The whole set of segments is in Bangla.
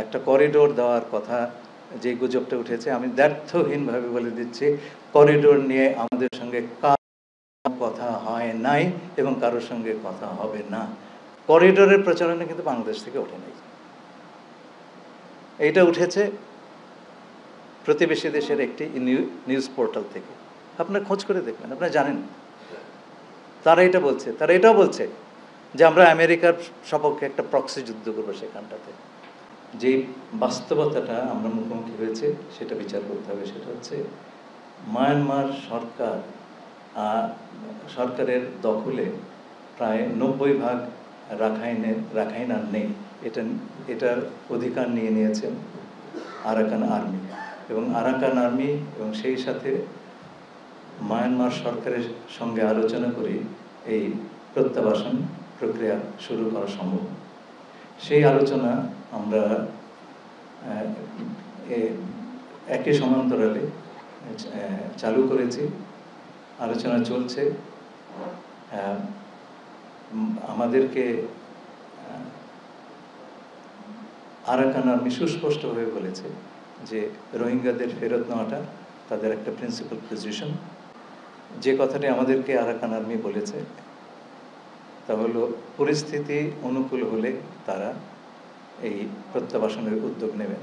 একটা করিডোর দেওয়ার কথা যে গুজবটা উঠেছে, আমি দ্ব্যর্থহীনভাবে বলে দিচ্ছি, করিডোর নিয়ে আমাদের সঙ্গে কথা হয় নাই এবং কারোর সঙ্গে কথা হবে না। করিডোরের প্রচারণা কিন্তু বাংলাদেশ থেকে ওঠে নাই, এইটা উঠেছে প্রতিবেশী দেশের একটি নিউজ পোর্টাল থেকে। আপনারা খোঁজ করে দেখবেন, আপনারা জানেন তারা এটা বলছে। তারা এটাও বলছে যে আমরা আমেরিকার সপক্ষে একটা প্রক্সি যুদ্ধ করবো সেখানটাতে। যে বাস্তবতাটা আমরা মুখোমুখি হয়েছে সেটা বিচার করতে হবে। সেটা হচ্ছে মায়ানমার সরকারের দখলে প্রায় 90% রাখাইন আর নেই। এটার অধিকার নিয়ে নিয়েছেন আরাকান আর্মি, এবং আরাকান আর্মি এবং সেই সাথে মায়ানমার সরকারের সঙ্গে আলোচনা করে এই প্রত্যাবাসন প্রক্রিয়া শুরু করা সম্ভব। সেই আলোচনা আমরা একই সমান্তরালে চালু করেছি, আলোচনা চলছে। আমাদেরকে আরাকান আর্মি সুস্পষ্টভাবে বলেছে যে রোহিঙ্গাদের ফেরত নেওয়াটা তাদের একটা প্রিন্সিপাল পজিশন। যে কথাটি আমাদেরকে আরাকান আর্মি বলেছে তা হলো পরিস্থিতি অনুকূল হলে তারা এই প্রত্যাবাসনের উদ্যোগ নেবেন,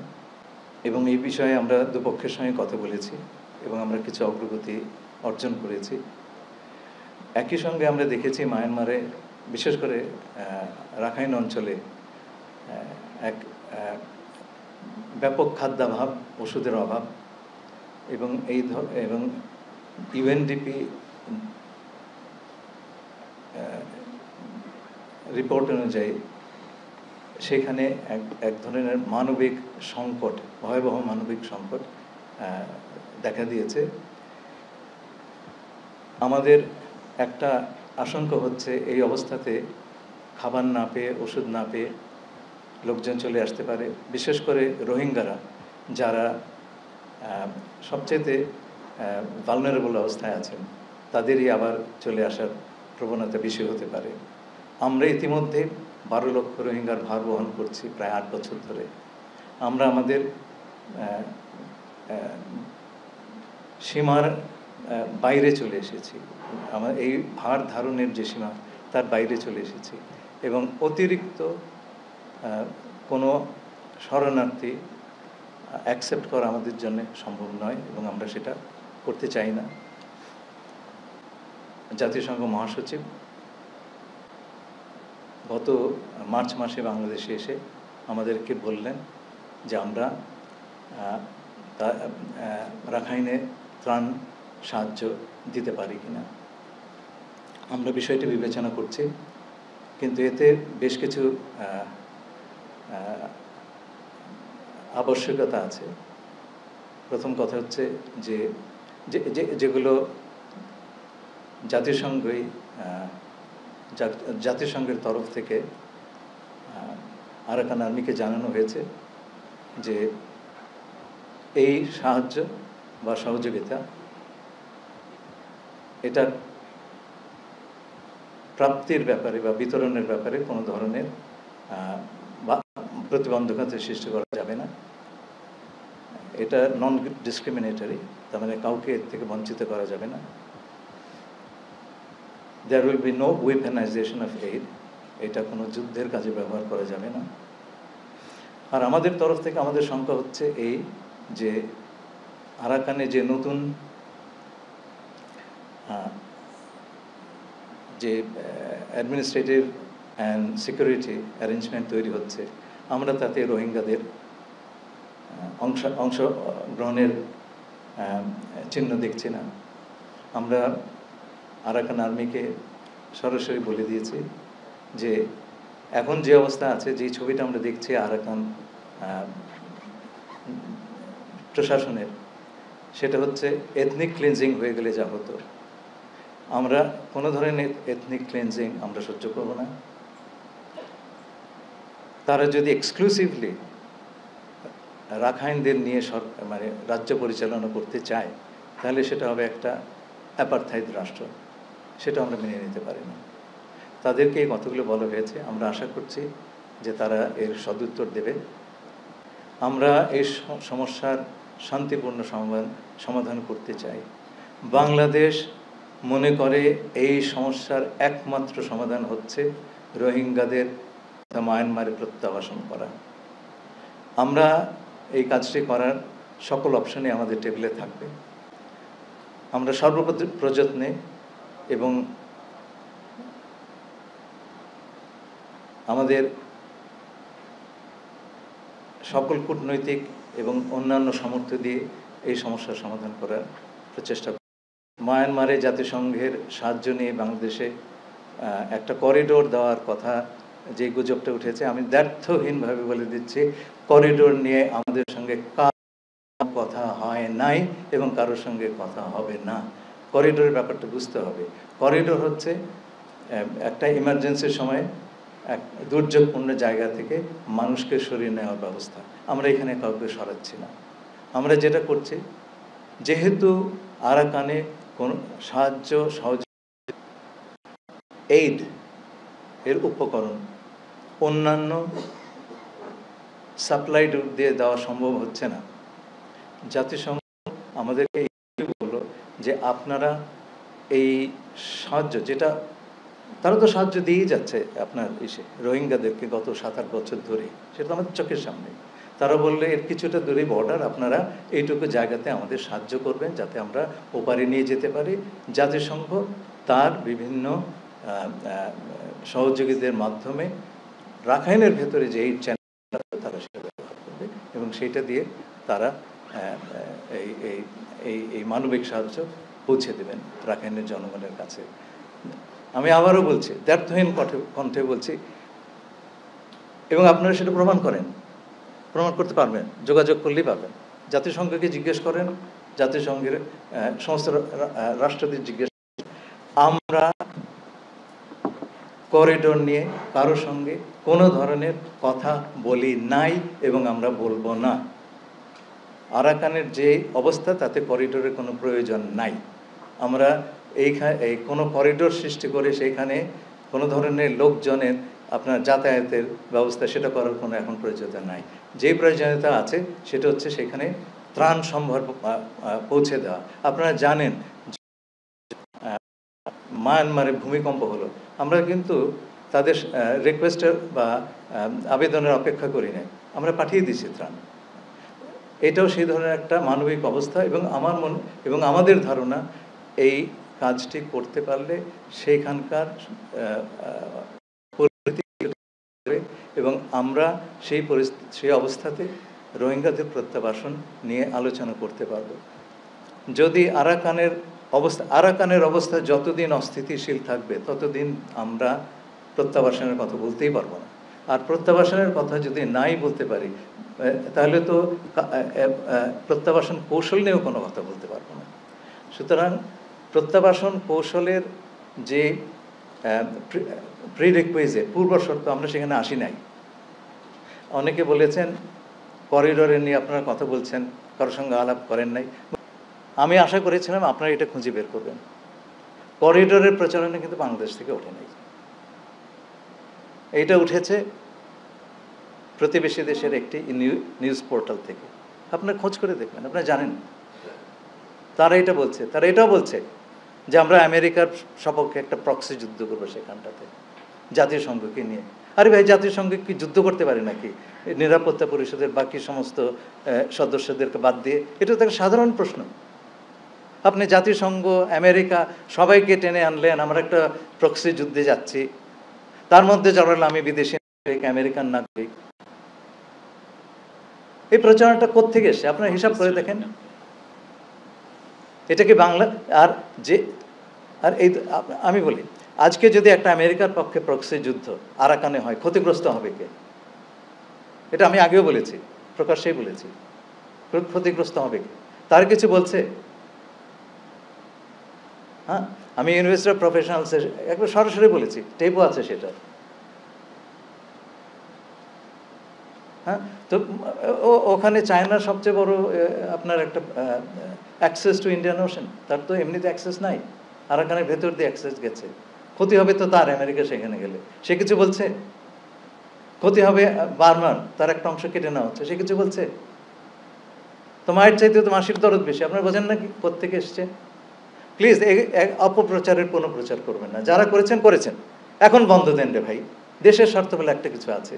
এবং এই বিষয়ে আমরা দুপক্ষের সঙ্গে কথা বলেছি এবং আমরা কিছু অগ্রগতি অর্জন করেছি। একই সঙ্গে আমরা দেখেছি মায়ানমারে, বিশেষ করে রাখাইন অঞ্চলে এক ব্যাপক খাদ্যাভাব, ওষুধের অভাব, এবং ইউএনডিপি রিপোর্ট অনুযায়ী সেখানে এক ধরনের মানবিক সংকট, ভয়াবহ মানবিক সংকট দেখা দিয়েছে। আমাদের একটা আশঙ্কা হচ্ছে এই অবস্থাতে খাবার না পেয়ে, ওষুধ না পেয়ে লোকজন চলে আসতে পারে, বিশেষ করে রোহিঙ্গারা যারা সবচেয়ে ভালনারেবল অবস্থায় আছেন, তাদেরই আবার চলে আসার প্রবণতা বেশি হতে পারে। আমরা ইতিমধ্যে 12 লক্ষ রোহিঙ্গার ভার বহন করছি প্রায় 8 বছর ধরে। আমরা আমাদের সীমার বাইরে চলে এসেছি, আমার এই ভার ধারণের যে সীমা তার বাইরে চলে এসেছি, এবং অতিরিক্ত কোনো শরণার্থী অ্যাকসেপ্ট করা আমাদের জন্য সম্ভব নয়, এবং আমরা সেটা করতে চাই না। জাতিসংঘ মহাসচিব গত মার্চ মাসে বাংলাদেশে এসে আমাদেরকে বললেন যে আমরা রাখাইনে ত্রাণ সাহায্য দিতে পারি কিনা। আমরা বিষয়টি বিবেচনা করছি, কিন্তু এতে বেশ কিছু আবশ্যকতা আছে। প্রথম কথা হচ্ছে যে যেগুলো জাতিসংঘের তরফ থেকে আরাকান আর্মিকে জানানো হয়েছে যে এই সাহায্য বা সহযোগিতা এটা প্রাপ্তির ব্যাপারে বা বিতরণের ব্যাপারে কোনো ধরনের প্রতিবন্ধকতা সৃষ্টি করা যাবে না। এটা নন ডিসক্রিমিনেটরি, তার মানে কাউকে এর থেকে বঞ্চিত করা যাবে না। There will be no weaponization of aid, এটা কোনো যুদ্ধের কাজে ব্যবহার করা যাবে না। আর আমাদের তরফ থেকে আমাদের শঙ্কা হচ্ছে এই যে আরাকানে যে নতুন যে অ্যাডমিনিস্ট্রেটিভ অ্যান্ড সিকিউরিটি অ্যারেঞ্জমেন্ট তৈরি হচ্ছে, আমরা তাতে রোহিঙ্গাদের অংশগ্রহণের চিহ্ন দেখছি না। আমরা আরাকান আর্মিকে সরাসরি বলে দিয়েছি যে এখন যে অবস্থা আছে, যে ছবিটা আমরা দেখছি আরাকান প্রশাসনের, সেটা হচ্ছে এথনিক ক্লিনজিং হয়ে গেলে যা হতো। আমরা কোনো ধরনের এথনিক ক্লিনজিং আমরা সহ্য করব না। তারা যদি এক্সক্লুসিভলি রাখাইনদের নিয়ে মানে রাজ্য পরিচালনা করতে চায়, তাহলে সেটা হবে একটা অ্যাপারথাইড রাষ্ট্র, সেটা আমরা মেনে নিতে পারি না। তাদেরকে এই কথাগুলো বলা হয়েছে, আমরা আশা করছি যে তারা এর সদুত্তর দেবে আমরা এই সমস্যার শান্তিপূর্ণ সমাধান করতে চাই। বাংলাদেশ মনে করে এই সমস্যার একমাত্র সমাধান হচ্ছে রোহিঙ্গাদের মায়ানমারে প্রত্যাবাসন করা। আমরা এই কাজটি করার সকল অপশনই আমাদের টেবিলে থাকবে। আমরা সর্বপ্রযত্নে এবং আমাদের সকল কূটনৈতিক এবং অন্যান্য সামর্থ্য দিয়ে এই সমস্যার সমাধান করার প্রচেষ্টা করব। মায়ানমারে জাতিসংঘের সাহায্য নিয়ে বাংলাদেশে একটা করিডোর দেওয়ার কথা যে গুজবটা উঠেছে, আমি দ্ব্যর্থহীনভাবে বলে দিচ্ছি, করিডোর নিয়ে আমাদের সঙ্গে কথা হয় নাই এবং কারোর সঙ্গে কথা হবে না। করিডোরের ব্যাপারটা বুঝতে হবে। করিডোর হচ্ছে একটা ইমার্জেন্সির সময় এক দুর্যোগপূর্ণ জায়গা থেকে মানুষকে সরিয়ে নেওয়ার ব্যবস্থা। আমরা এখানে কাউকে সরাচ্ছি না। আমরা যেটা করছি, যেহেতু আরাকানে কোন সাহায্য সহযোগিতা এইড এর উপকরণ অন্যান্য সাপ্লাই রুট দিয়ে দেওয়া সম্ভব হচ্ছে না, জাতিসংঘ আমাদেরকে বলল যে আপনারা এই সাহায্য, যেটা তারা তো সাহায্য দিয়েই যাচ্ছে আপনার রোহিঙ্গাদেরকে গত 7-8 বছর ধরে, সেটা আমাদের চোখের সামনে। তারা বললে এর কিছুটা দূরে বর্ডার, আপনারা এইটুকু জায়গাতে আমাদের সাহায্য করবেন যাতে আমরা ওপারে নিয়ে যেতে পারি। জাতিসংঘ তার বিভিন্ন সহযোগীদের মাধ্যমে রাখাইনের ভেতরে যে এই চ্যানেলটা তারা সেটা ব্যবহার করবে এবং সেইটা দিয়ে তারা এই মানবিক সাহায্য পৌঁছে দেবেন রাখাইনের জনগণের কাছে। আমি আবারও বলছি, দ্ব্যর্থহীন কণ্ঠে বলছি, এবং আপনারা সেটা প্রমাণ করতে পারবেন, যোগাযোগ করলেই পারবেন। জাতিসংঘকে জিজ্ঞেস করেন, জাতিসংঘের সমস্ত রাষ্ট্রদের জিজ্ঞেস করেন। আমরা করিডোর নিয়ে কারোর সঙ্গে কোনো ধরনের কথা বলি নাই এবং আমরা বলবো না। আরাকানের যে অবস্থা তাতে করিডোরের কোনো প্রয়োজন নাই। আমরা এই কোনো করিডোর সৃষ্টি করে সেইখানে কোনো ধরনের লোকজনের আপনার যাতায়াতের ব্যবস্থা সেটা করার কোনো এখন প্রয়োজনীয়তা নাই। যে প্রয়োজনীয়তা আছে সেটা হচ্ছে সেখানে ত্রাণ সম্ভার পৌঁছে দেওয়া। আপনারা জানেন মায়ানমারে ভূমিকম্প হলো, আমরা কিন্তু তাদের রিকোয়েস্টের বা আবেদনের অপেক্ষা করি নাই, আমরা পাঠিয়ে দিয়েছি ত্রাণ। এটাও সেই ধরনের একটা মানবিক অবস্থা এবং আমাদের ধারণা এই কাজটি করতে পারলে সেইখানকার পরিস্থিতি এবং আমরা সেই অবস্থাতে রোহিঙ্গাদের প্রত্যাবাসন নিয়ে আলোচনা করতে পারব। যদি আরাকানের অবস্থা যতদিন অস্থিতিশীল থাকবে ততদিন আমরা প্রত্যাবাসনের কথা বলতেই পারবো না। আর প্রত্যাবাসনের কথা যদি নাই বলতে পারি তাহলে তো প্রত্যাবাসন কৌশল নিয়েও কোনো কথা বলতে পারবো না। সুতরাং প্রত্যাবাসন কৌশলের যে প্রিরিকুইজিট, পূর্বশর্ত, আমরা সেখানে আসি নাই। অনেকে বলেছেন করিডোরে নিয়ে আপনারা কথা বলছেন, কারোর সঙ্গে আলাপ করেন নাই। আমি আশা করেছিলাম আপনারা এটা খুঁজে বের করবেন। করিডোরের প্রচারণা কিন্তু বাংলাদেশ থেকে ওঠে নাই, এইটা উঠেছে প্রতিবেশী দেশের একটি নিউজ পোর্টাল থেকে। আপনারা খোঁজ করে দেখবেন, আপনারা জানেন। তারা এটাও বলছে যে আমরা আমেরিকার সপক্ষে একটা প্রক্সি যুদ্ধ করবো সেখানটাতে জাতিসংঘকে নিয়ে। আরে ভাই, জাতিসংঘ কি যুদ্ধ করতে পারে নাকি নিরাপত্তা পরিষদের বাকি সমস্ত সদস্যদেরকে বাদ দিয়ে? এটা তো একটা সাধারণ প্রশ্ন। আপনি জাতিসংঘ, আমেরিকা সবাইকে টেনে আনলেন, আমরা একটা প্রক্সি যুদ্ধে যাচ্ছি, তার মধ্যে জড়াল আমি বিদেশি নাগরিক, আমেরিকান নাগরিক। এই প্রচারণাটা কোত্থেকে এসছে আপনারা হিসাব করে দেখেন। এটা কি বাংলা? এই আমি বলি, আজকে যদি একটা আমেরিকার পক্ষে প্রক্সি যুদ্ধ আরাকানে হয়, ক্ষতিগ্রস্ত হবে কে? এটা আমি আগেও বলেছি, প্রকাশ্যেই বলেছি, ক্ষতিগ্রস্ত হবে কে? তার কিছু বলছে? হ্যাঁ, আমি ইউনিভার্সিটি অফ প্রফেশনালসের একবার সরাসরি বলেছি, টেপও আছে সেটা। হ্যাঁ, তো ওখানে চায়নার সবচেয়ে বড় আপনার একটা অ্যাক্সেস টু ইন্ডিয়ান ওশান, তার তো এমনিতে অ্যাক্সেস নাই, আরাকানের ভেতর দিয়ে অ্যাক্সেস গেছে। ক্ষতি হবে তো তার, আমেরিকা সেখানে গেলে। সে কিছু বলছে? ক্ষতি হবে বার্মার, তার একটা অংশ কেটে নেওয়া হচ্ছে, সে কিছু বলছে? তো মায়ের চাইতে তো মাসির দরদ বেশি, আপনারা বোঝেন নাকি কোত্থেকে এসছে? প্লিজ অপপ্রচারের কোনো প্রচার করবেন না, যারা করেছেন করেছেন, এখন বন্ধ দেন রে ভাই, দেশের স্বার্থ বলে একটা কিছু আছে।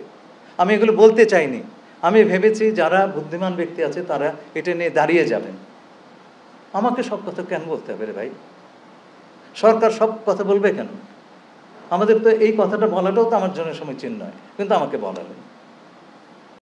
আমি এগুলো বলতে চাইনি, আমি ভেবেছি যারা বুদ্ধিমান ব্যক্তি আছে তারা এটা নিয়ে দাঁড়িয়ে যাবেন। আমাকে সব কথা কেন বলতে হবে রে ভাই? সরকার সব কথা বলবে কেন? আমাদের তো এই কথাটা বলাটাও তো আমার জন্য সমীচীন নয়, কিন্তু আমাকে বলালেন।